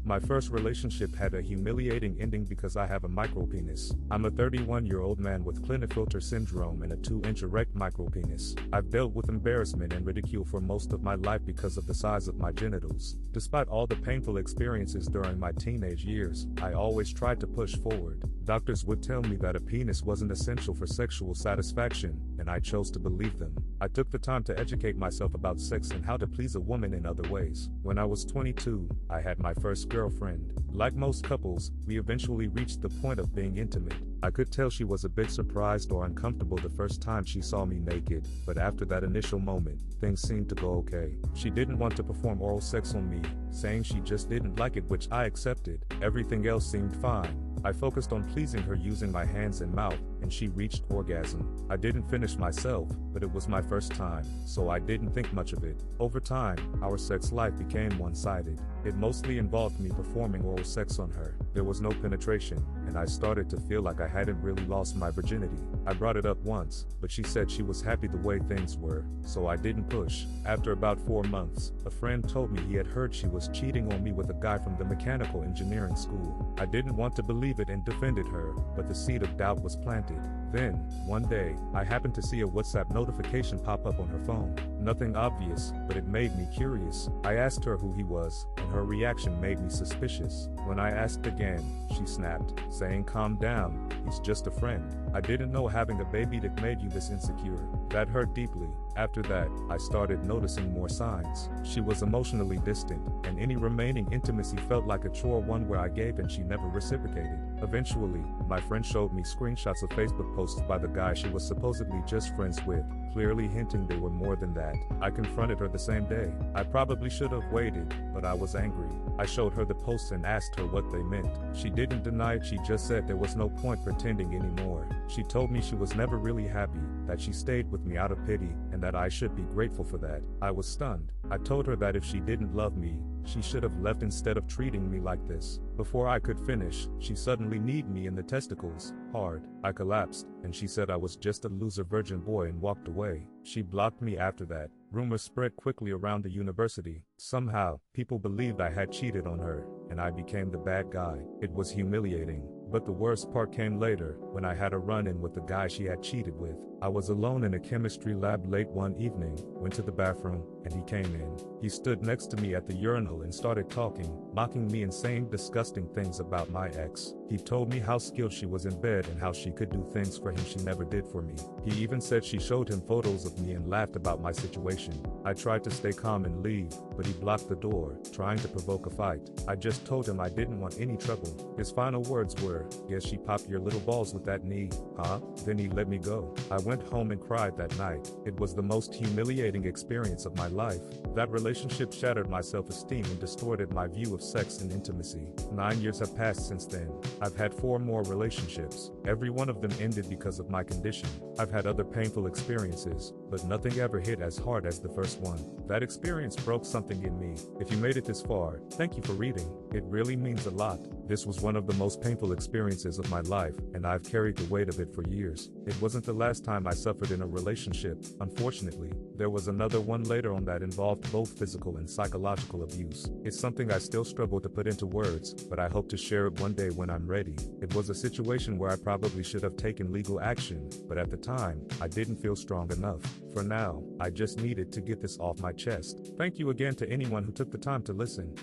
My first relationship had a humiliating ending because I have a micropenis. I'm a 31-year-old man with Klinefelter syndrome and a 2-inch erect micropenis. I've dealt with embarrassment and ridicule for most of my life because of the size of my genitals. Despite all the painful experiences during my teenage years, I always tried to push forward. Doctors would tell me that a penis wasn't essential for sexual satisfaction, and I chose to believe them. I took the time to educate myself about sex and how to please a woman in other ways. When I was 22, I had my first girlfriend. Like most couples, we eventually reached the point of being intimate. I could tell she was a bit surprised or uncomfortable the first time she saw me naked, but after that initial moment, things seemed to go okay. She didn't want to perform oral sex on me, saying she just didn't like it, which I accepted. Everything else seemed fine. I focused on pleasing her using my hands and mouth, and she reached orgasm. I didn't finish myself, but it was my first time, so I didn't think much of it. Over time, our sex life became one-sided. It mostly involved me performing oral sex on her. There was no penetration, and I started to feel like I hadn't really lost my virginity. I brought it up once, but she said she was happy the way things were, so I didn't push. After about 4 months, a friend told me he had heard she was cheating on me with a guy from the mechanical engineering school. I didn't want to believe it and defended her, but the seed of doubt was planted. Then, one day, I happened to see a WhatsApp notification pop up on her phone. Nothing obvious, but it made me curious. I asked her who he was, and her reaction made me suspicious. When I asked again, she snapped, saying, "Calm down, he's just a friend." I didn't know having a baby that made you this insecure. That hurt deeply. After that, I started noticing more signs. She was emotionally distant, and any remaining intimacy felt like a chore, one where I gave and she never reciprocated. Eventually, my friend showed me screenshots of Facebook posts by the guy she was supposedly just friends with, clearly hinting they were more than that. I confronted her the same day. I probably should have waited, but I was angry. I showed her the posts and asked her what they meant. She didn't deny it, she just said there was no point pretending anymore. She told me she was never really happy, that she stayed with me out of pity, and that I should be grateful for that. I was stunned. I told her that if she didn't love me, she should have left instead of treating me like this. Before I could finish, she suddenly kneed me in the testicles, hard. I collapsed, and she said I was just a loser virgin boy and walked away. She blocked me after that. Rumors spread quickly around the university. Somehow, people believed I had cheated on her, and I became the bad guy. It was humiliating. But the worst part came later, when I had a run-in with the guy she had cheated with. I was alone in a chemistry lab late one evening, went to the bathroom, and he came in. He stood next to me at the urinal and started talking, mocking me and saying disgusting things about my ex. He told me how skilled she was in bed and how she could do things for him she never did for me. He even said she showed him photos of me and laughed about my situation. I tried to stay calm and leave, but he blocked the door, trying to provoke a fight. I just told him I didn't want any trouble. His final words were, "Guess she popped your little balls with that knee, huh?" Then he let me go. I went home and cried that night. It was the most humiliating experience of my life. That relationship shattered my self-esteem and distorted my view of sex and intimacy. 9 years have passed since then. I've had 4 more relationships. Every one of them ended because of my condition. I've had other painful experiences, but nothing ever hit as hard as the first one. That experience broke something in me. If you made it this far, thank you for reading. It really means a lot. This was one of the most painful experiences of my life, and I've carried the weight of it for years. It wasn't the last time I suffered in a relationship, unfortunately. There was another one later on that involved both physical and psychological abuse. It's something I still struggle to put into words, but I hope to share it one day when I'm ready. It was a situation where I probably should have taken legal action, but at the time, I didn't feel strong enough. For now, I just needed to get this off my chest. Thank you again to anyone who took the time to listen.